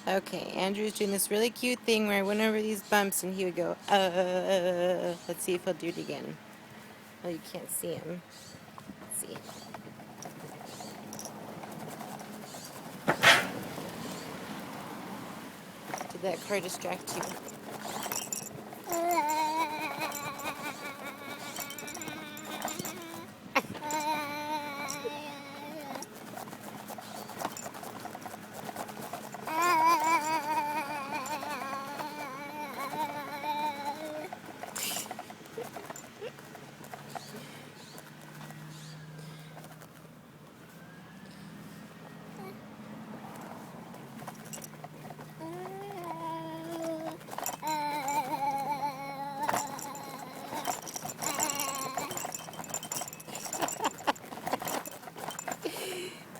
Okay, Andrew's doing this really cute thing where I went over these bumps and he would go, Let's see if he'll do it again. Well, you can't see him. Let's see. Did that car distract you?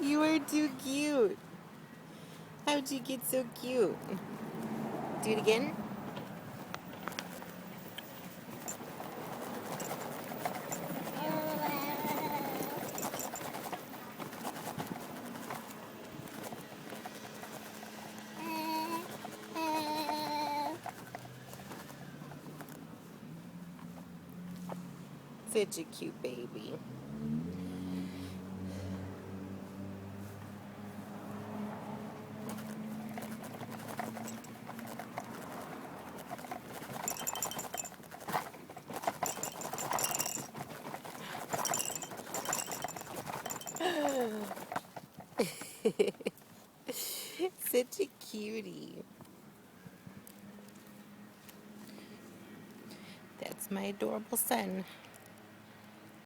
You are too cute. How'd you get so cute? Do it again? Such a cute baby. Such a cutie. That's my adorable son.